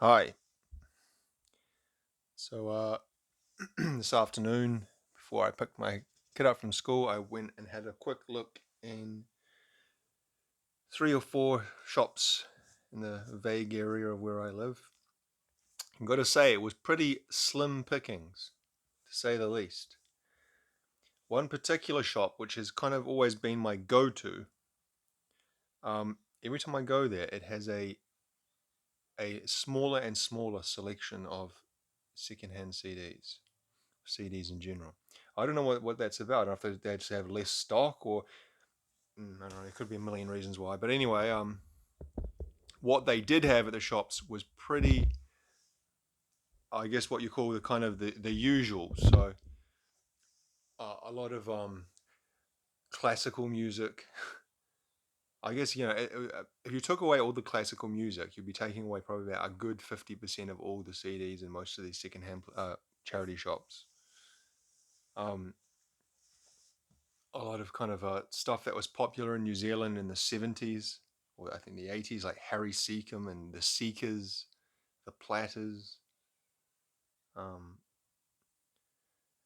Hi. So this afternoon, before I picked my kid up from school, I went and had a quick look in three or four shops in the vague area of where I live. I've got to say, it was pretty slim pickings, to say the least. One particular shop, which has kind of always been my go-to, every time I go there, it has a smaller and smaller selection of secondhand CDs in general. I don't know what that's about. I don't know if they just have less stock or I don't know. There could be a million reasons why. But anyway, what they did have at the shops was pretty, I guess, what you call the kind of the usual. So a lot of classical music. I guess if you took away all the classical music, you'd be taking away probably about a good 50% of all the CDs in most of these secondhand charity shops. Um, a lot of kind of stuff that was popular in New Zealand in the 70s, or I think the 80s, like Harry Seacombe and the Seekers, the Platters, um,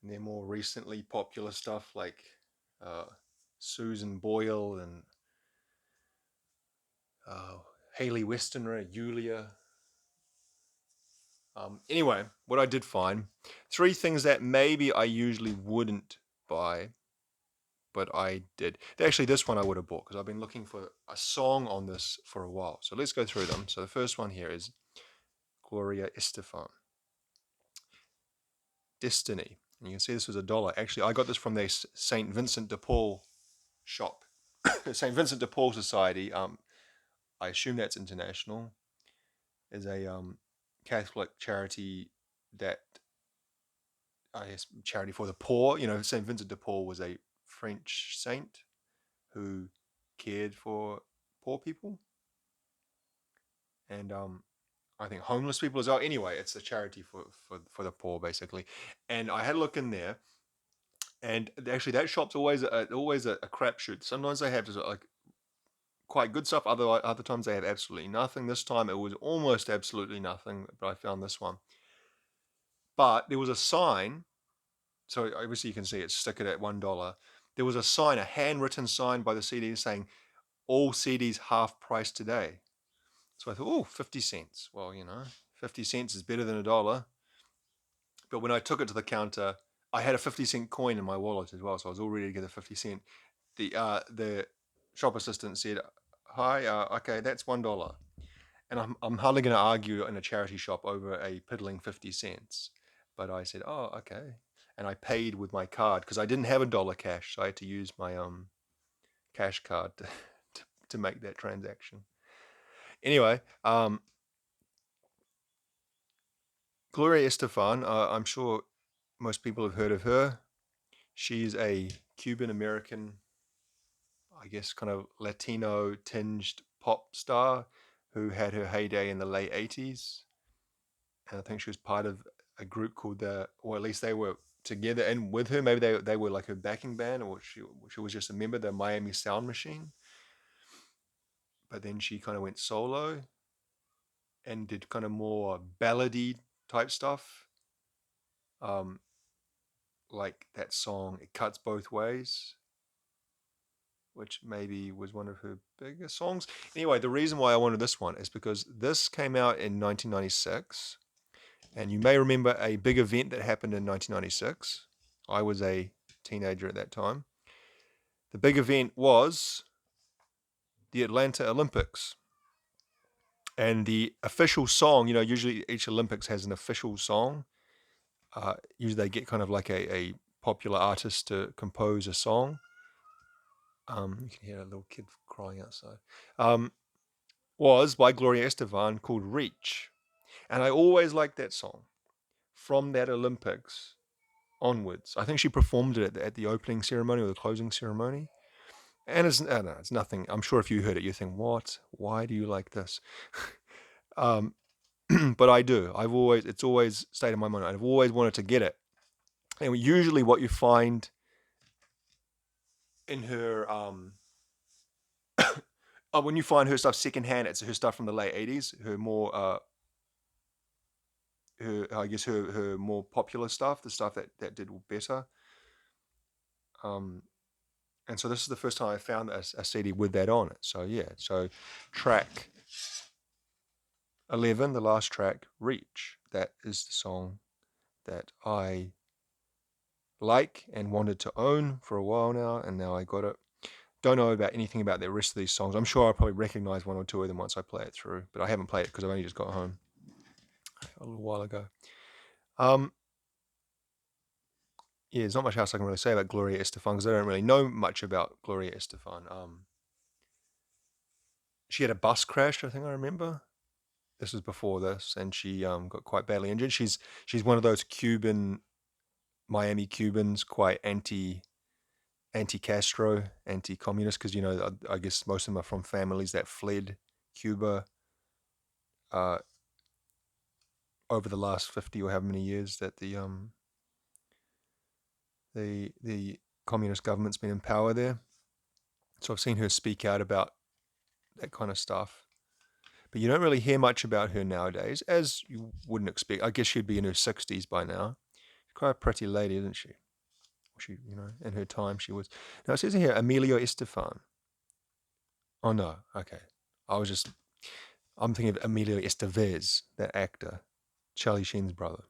and then more recently popular stuff like uh, Susan Boyle and uh, Hayley Westenra, Yulia. Anyway, what I did find, three things that maybe I usually wouldn't buy, but I did. Actually, this one I would have bought because I've been looking for a song on this for a while. So let's go through them. So the first one here is Gloria Estefan, Destiny. And you can see this was $1. Actually, I got this from the St. Vincent de Paul shop. St. Vincent de Paul Society, I assume that's international, is a Catholic charity that, I guess, charity for the poor. St. Vincent de Paul was a French saint who cared for poor people and I think homeless people as well. Anyway, it's a charity for the poor basically. And I had a look in there, and actually that shop's always a crapshoot. Sometimes they have just like quite good stuff. Other times they have absolutely nothing. This time it was almost absolutely nothing, but I found this one. But there was a sign, so obviously you can see it's stick it at $1. There was a sign, a handwritten sign by the CD saying all CDs half price today. So I thought, oh, 50 cents. Well, 50 cents is better than $1. But when I took it to the counter, I had a 50-cent coin in my wallet as well, so I was all ready to get a 50 cent. The shop assistant said, "Hi, okay, that's $1." And I'm hardly going to argue in a charity shop over a piddling 50 cents. But I said, "Oh, okay." And I paid with my card because I didn't have $1 cash, so I had to use my cash card to make that transaction. Anyway, Gloria Estefan, I'm sure most people have heard of her. She's a Cuban American, I guess, kind of Latino tinged pop star who had her heyday in the late 80s. And I think she was part of a group called or at least they were together and with her. Maybe they were like her backing band, or she was just a member of the Miami Sound Machine. But then she kind of went solo and did kind of more ballady type stuff. Um, like that song, It Cuts Both Ways, which maybe was one of her biggest songs. Anyway, the reason why I wanted this one is because this came out in 1996. And you may remember a big event that happened in 1996. I was a teenager at that time. The big event was the Atlanta Olympics. And the official song, usually each Olympics has an official song. Usually they get kind of like a popular artist to compose a song. You can hear a little kid crying outside. Was by Gloria Estefan called Reach. And I always liked that song from that Olympics onwards. I think she performed it at the opening ceremony or the closing ceremony. And I don't know, it's nothing. I'm sure if you heard it, you think, what? Why do you like this? um, but I do. It's always stayed in my mind. I've always wanted to get it. And usually what you find in her, when you find her stuff secondhand, it's her stuff from the late 80s, her more I guess her more popular stuff, the stuff that did better. And so this is the first time I found a CD with that on it. So yeah, so track 11, the last track, Reach. That is the song that I like and wanted to own for a while now, and now I got it. Don't know about anything about the rest of these songs. I'm sure I'll probably recognize one or two of them once I play it through, but I haven't played it because I've only just got home a little while ago. Yeah, there's not much else I can really say about Gloria Estefan because I don't really know much about Gloria Estefan. She had a bus crash, I think I remember. This was before this, and she got quite badly injured. She's one of those Miami Cubans, quite anti-Castro, anti-communist, because I guess most of them are from families that fled Cuba uh, over the last 50 or however many years that the communist government's been in power there. So I've seen her speak out about that kind of stuff. But you don't really hear much about her nowadays, as you wouldn't expect. I guess she'd be in her 60s by now. She's quite a pretty lady, isn't she? She, in her time she was. Now it says here, Emilio Estefan. Oh no, okay. I'm thinking of Emilio Estevez, that actor, Charlie Sheen's brother.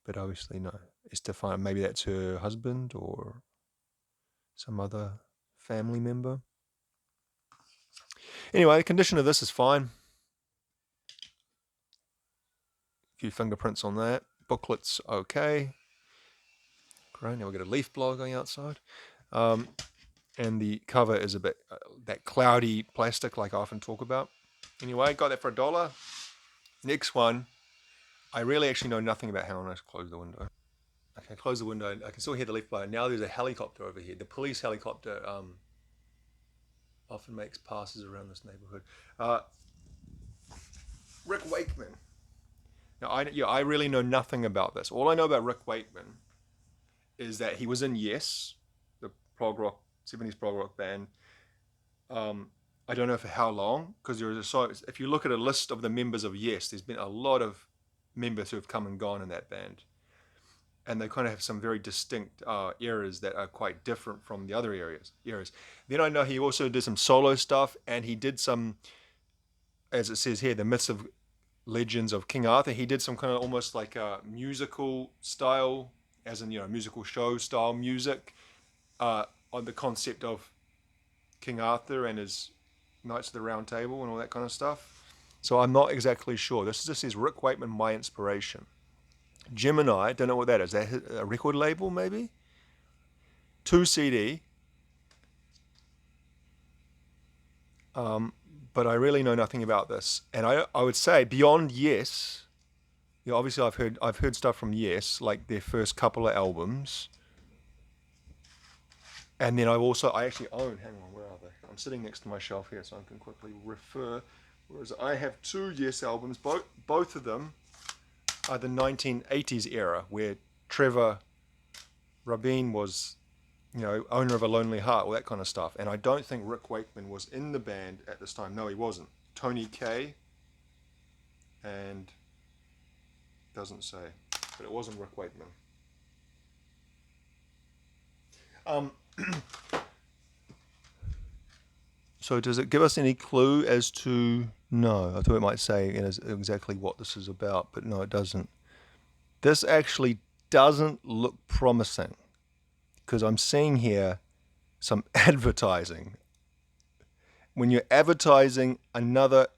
But obviously no. Estefan, maybe that's her husband or some other family member. Anyway, the condition of this is fine. A few fingerprints on that. Booklet's okay. Great, now we've got a leaf blower going outside. And the cover is a bit that cloudy plastic like I often talk about. Anyway, got that for $1. Next one, I really actually know nothing about. How on earth close the window. Okay, close the window. I can still hear the leaf blower. Now there's a helicopter over here. The police helicopter often makes passes around this neighborhood. Rick Wakeman. Now, I really know nothing about this. All I know about Rick Wakeman is that he was in Yes, the prog rock 70s prog rock band. I don't know for how long, because if you look at a list of the members of Yes, there's been a lot of members who have come and gone in that band, and they kind of have some very distinct eras that are quite different from the other eras. Then I know he also did some solo stuff, and he did some, as it says here, the myths of legends of King Arthur. He did some kind of almost like a musical style, as in musical show style music, on the concept of King Arthur and his Knights of the Round Table and all that kind of stuff. So I'm not exactly sure. This says Rick Wakeman, my inspiration. Gemini, don't know what that is. That a record label maybe? 2 CD. But I really know nothing about this. And I would say beyond Yes, obviously I've heard stuff from Yes, like their first couple of albums. And then I actually own, hang on, where are they? I'm sitting next to my shelf here, so I can quickly refer. Whereas I have 2 Yes albums, both of them are the 1980s era, where Trevor Rabin was, owner of A Lonely Heart, all that kind of stuff. And I don't think Rick Wakeman was in the band at this time. No, he wasn't. Tony Kaye, and doesn't say, but it wasn't Rick Wakeman. So does it give us any clue as to... No, I thought it might say exactly what this is about, but no, it doesn't. This actually doesn't look promising, because I'm seeing here some advertising. When you're advertising another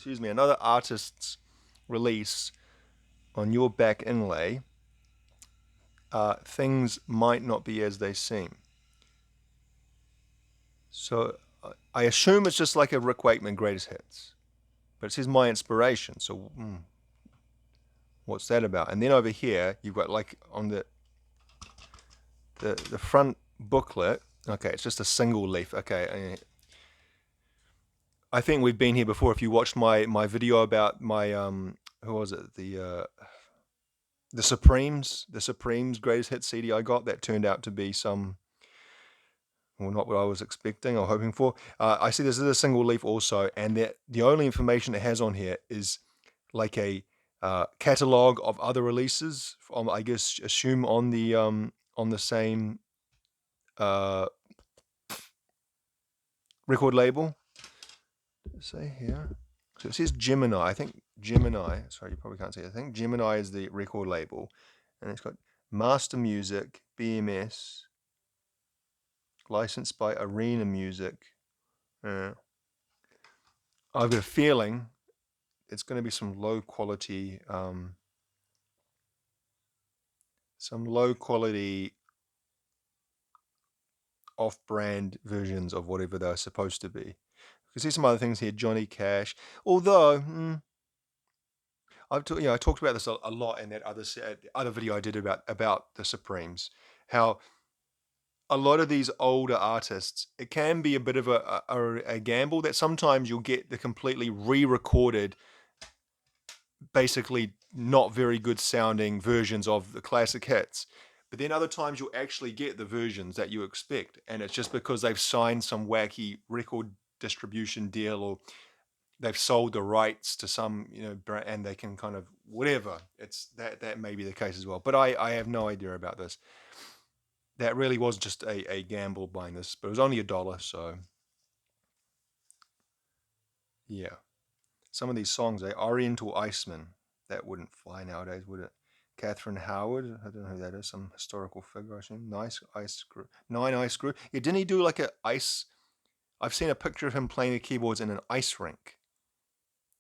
another artist's release on your back inlay, things might not be as they seem. So I assume it's just like a Rick Wakeman greatest hits, but it says my inspiration. So what's that about? And then over here you've got, like, on the front booklet. Okay, it's just a single leaf. Okay, I think we've been here before. If you watched my video about my who was it, the Supremes greatest hit CD I got, that turned out to be not what I was expecting or hoping for. I see this is a single leaf also, and that the only information it has on here is like a catalog of other releases. I guess assume on the same record label. Say here. So it says Gemini. I think Gemini. Sorry, you probably can't see it. I think Gemini is the record label, and it's got Master Music, BMS, licensed by Arena Music. I've got a feeling it's going to be some low quality off-brand versions of whatever they're supposed to be. You can see some other things here, Johnny Cash. Although I talked about this a lot in that other video I did about the Supremes. How a lot of these older artists, it can be a bit of a gamble that sometimes you'll get the completely re-recorded, basically not very good sounding versions of the classic hits. But then other times you'll actually get the versions that you expect, and it's just because they've signed some wacky record distribution deal, or they've sold the rights to some brand, and they can kind of whatever. It's that may be the case as well. But I have no idea about this. That really was just a gamble buying this, but it was only $1, so yeah. Some of these songs, Oriental Iceman, that wouldn't fly nowadays, would it? Catherine Howard, I don't know who that is, some historical figure, I assume. Nice ice crew. Nine ice crew. Yeah, didn't he do like a ice? I've seen a picture of him playing the keyboards in an ice rink,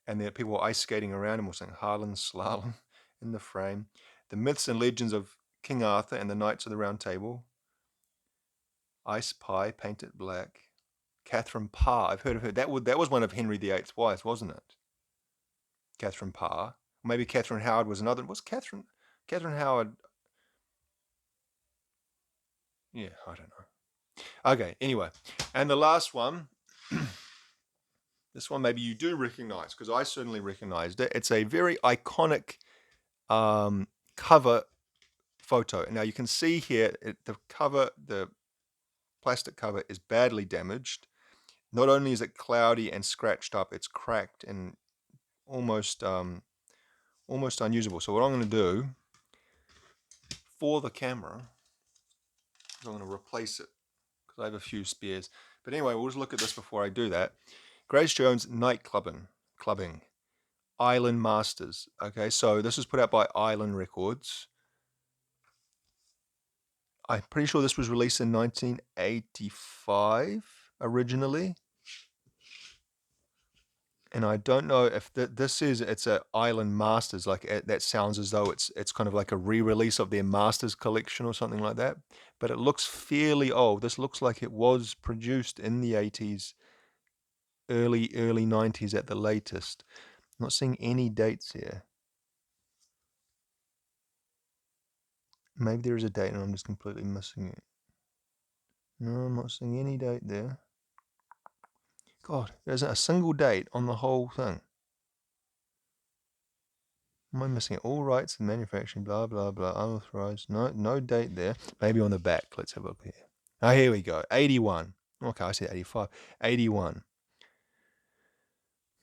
and there people were ice skating around him or saying Harlan Slalom in the frame. The Myths and Legends of King Arthur and the Knights of the Round Table. Ice Pie, Painted Black. Catherine Parr, I've heard of her. That was one of Henry VIII's wives, wasn't it? Catherine Parr. Maybe Catherine Howard was another. Was Catherine Howard? Yeah, I don't know. Okay, anyway. And the last one, this one maybe you do recognize, because I certainly recognized it. It's a very iconic cover photo. Now you can see here, the plastic cover is badly damaged. Not only is it cloudy and scratched up, it's cracked and almost unusable. So what I'm going to do for the camera is I'm going to replace it, because I have a few spares. But anyway, we'll just look at this before I do that. Grace Jones Night Clubbing, Island Masters. Okay, so this was put out by Island Records. I'm pretty sure this was released in 1985 originally. And I don't know if it's a Island Masters, like that sounds as though it's kind of like a re-release of their Masters collection or something like that. But it looks fairly old. This looks like it was produced in the 80s, early 90s at the latest. I'm not seeing any dates here. Maybe there is a date and I'm just completely missing it. No, I'm not seeing any date there. God, there isn't a single date on the whole thing. Am I missing it? All rights and manufacturing, blah, blah, blah, unauthorized. No date there. Maybe on the back. Let's have a look here. Oh, here we go. 81. Okay, I said 85. 81.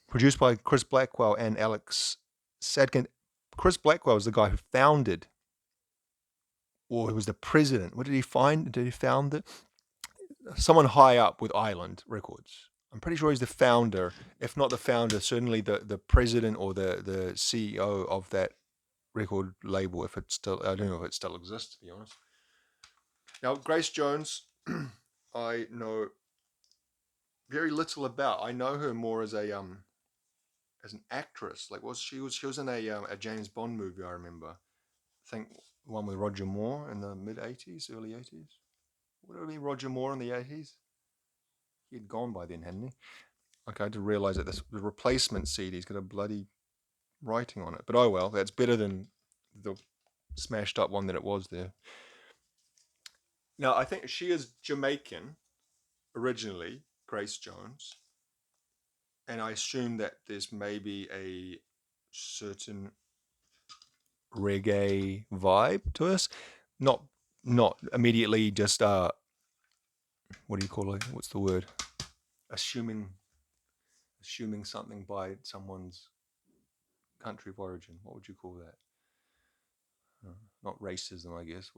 Produced by Chris Blackwell and Alex Sadkin. Chris Blackwell is the guy who founded, or he was the president. What did he find? Did he found it? Someone high up with Island Records. I'm pretty sure he's the founder. If not the founder, certainly the president or the CEO of that record label. If it's still, I don't know if it still exists, to be honest. Now, Grace Jones, I know very little about. I know her more as an actress. Like, she was in a James Bond movie, I remember. I think one with Roger Moore in the mid '80s, early '80s. Would it have been Roger Moore in the '80s? He'd gone by then, hadn't he? Okay, I didn't realize that the replacement CD's got a bloody writing on it. But oh well, that's better than the smashed up one that it was there. Now, I think she is Jamaican originally, Grace Jones. And I assume that there's maybe a certain reggae vibe to us. Not immediately just what do you call it? What's the word? Assuming something by someone's country of origin. What would you call that? Not racism, I guess.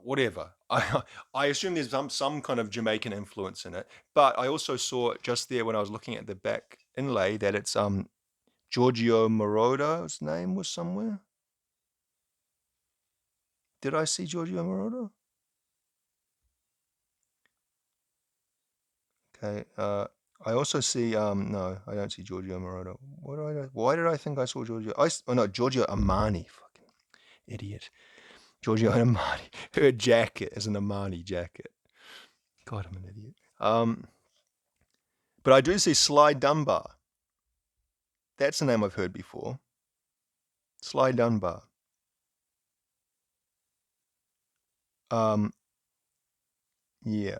Whatever. I assume there's some kind of Jamaican influence in it, but I also saw just there when I was looking at the back inlay that it's Giorgio Moroder's name was somewhere. Did I see Giorgio Moroder? Okay. I also see no, I don't see Giorgio Moroder. Why did I think I saw Giorgio? Oh no, Giorgio Armani. Fucking idiot. Giorgio Armani. Her jacket is an Armani jacket. God, I'm an idiot. But I do see Sly Dunbar. That's a name I've heard before. Sly Dunbar. Yeah.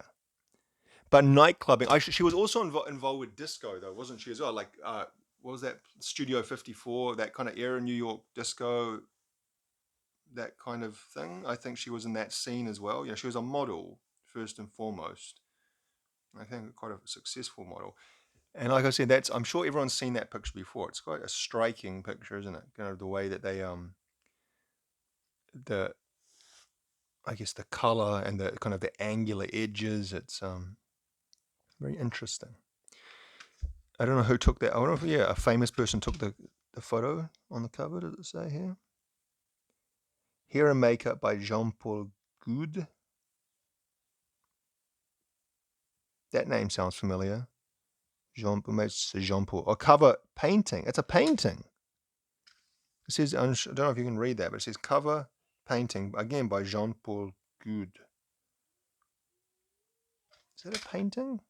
But nightclubbing. She was also involved with disco, though, wasn't she as well? Like, what was that? Studio 54, that kind of era, New York disco, that kind of thing. I think she was in that scene as well. She was a model first and foremost. I think quite a successful model. And like I said, I'm sure everyone's seen that picture before. It's quite a striking picture, isn't it? Kind of the way that they the I guess the color and the kind of the angular edges. It's very interesting. I don't know who took that. I wonder if a famous person took the photo on the cover. Does it say here? Hair and makeup by Jean-Paul Goude. That name sounds familiar. Jean-Paul. Or cover painting. It's a painting. It says, I don't know if you can read that, but it says cover painting, again by Jean-Paul Goude. Is that a painting?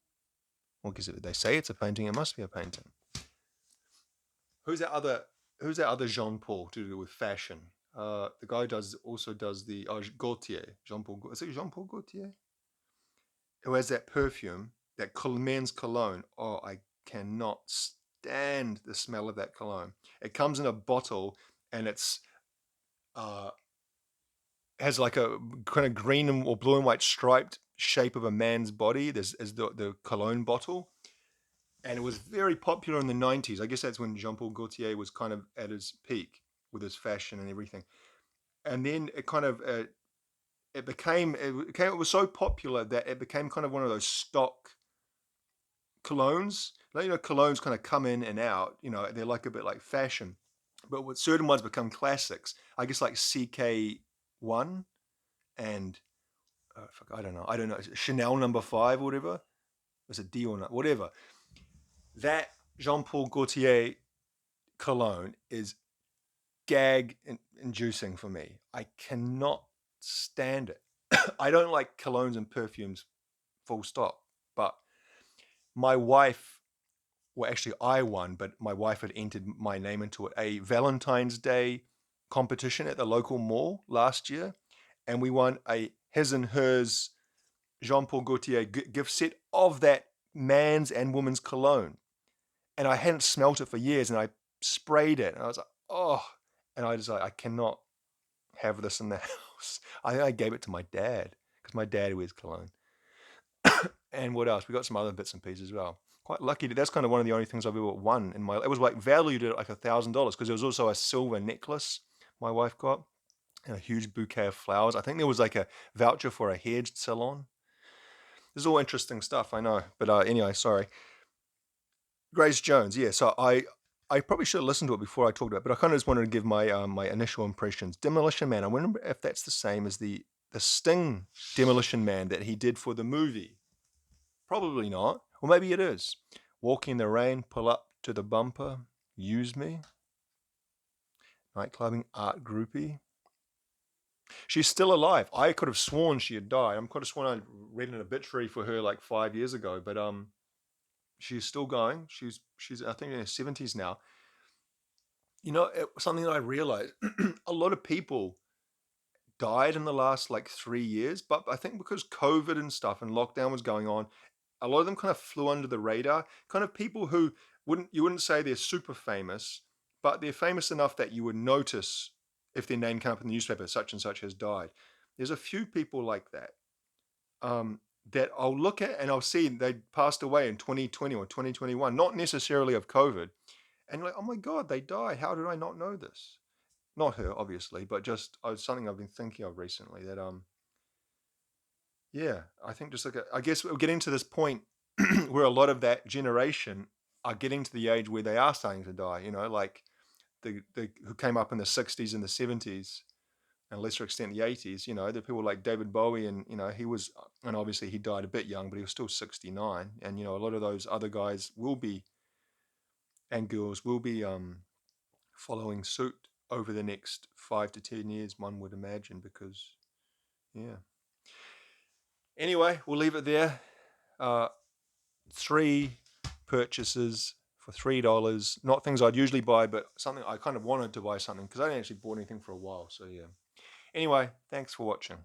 Well, because they say it's a painting, it must be a painting. Who's that other Jean-Paul to do with fashion? The guy also does the Gaultier. Jean-Paul. Is it Jean-Paul Gaultier? Who has that perfume, that men's cologne. Oh, I cannot stand the smell of that cologne. It comes in a bottle and it's has like a kind of green or blue and white striped shape of a man's body. There's the cologne bottle. And it was very popular in the 90s. I guess that's when Jean-Paul Gaultier was kind of at his peak with his fashion and everything. And then it kind of it was so popular that it became kind of one of those stock colognes. Colognes kind of come in and out. They're like a bit like fashion, but with certain ones become classics. I guess like CK1 and I don't know, Chanel number 5 or whatever. It's a D or not, whatever. That Jean-Paul Gaultier cologne is gag inducing for me. I cannot stand it. I don't like colognes and perfumes, full stop. But my wife, well, actually, I won, but my wife had entered my name into it, a Valentine's Day competition at the local mall last year. And we won a his and hers Jean-Paul Gaultier gift set of that man's and woman's cologne. And I hadn't smelt it for years, and I sprayed it, and I was like, oh. And I was like, I cannot have this in the house. I gave it to my dad, because my dad wears cologne. And what else? We got some other bits and pieces as well. Quite lucky. That's kind of one of the only things I've ever won in my life. It was like valued at like $1,000, because there was also a silver necklace my wife got and a huge bouquet of flowers. I think there was like a voucher for a hair salon. This is all interesting stuff, I know. But anyway, sorry. Grace Jones, yeah. So I probably should have listened to it before I talked about it, but I kind of just wanted to give my my initial impressions. Demolition Man. I wonder if that's the same as the Sting Demolition Man that he did for the movie. Probably not. Or maybe it is. Walking in the Rain, Pull Up to the Bumper, Use Me. Nightclubbing, Art Groupie. She's still alive. I could have sworn she had died. I could have sworn I read an obituary for her like 5 years ago, but she's still going. She's I think in her 70s now. Something that I realized, a lot of people died in the last like 3 years, but I think because COVID and stuff and lockdown was going on, a lot of them kind of flew under the radar. Kind of people who you wouldn't say they're super famous, but they're famous enough that you would notice if their name came up in the newspaper, such and such has died. There's a few people like that that I'll look at and I'll see they passed away in 2020 or 2021, not necessarily of COVID. and like, oh my God, they die. How did I not know this? Not her, obviously, but just something I've been thinking of recently. That yeah, I think just like I guess we're getting to this point where a lot of that generation are getting to the age where they are starting to die. You know, like the who came up in the '60s and the '70s, and lesser extent the '80s. You know, the people like David Bowie, and you know he was, and obviously he died a bit young, but he was still 69. And you know, a lot of those other guys will be, and girls will be following suit over the next 5 to 10 years, one would imagine, because yeah. Anyway, we'll leave it there. Uh, 3 purchases for $3. Not things I'd usually buy, but something I kind of wanted to buy something because I hadn't actually bought anything for a while. So yeah. Anyway, thanks for watching.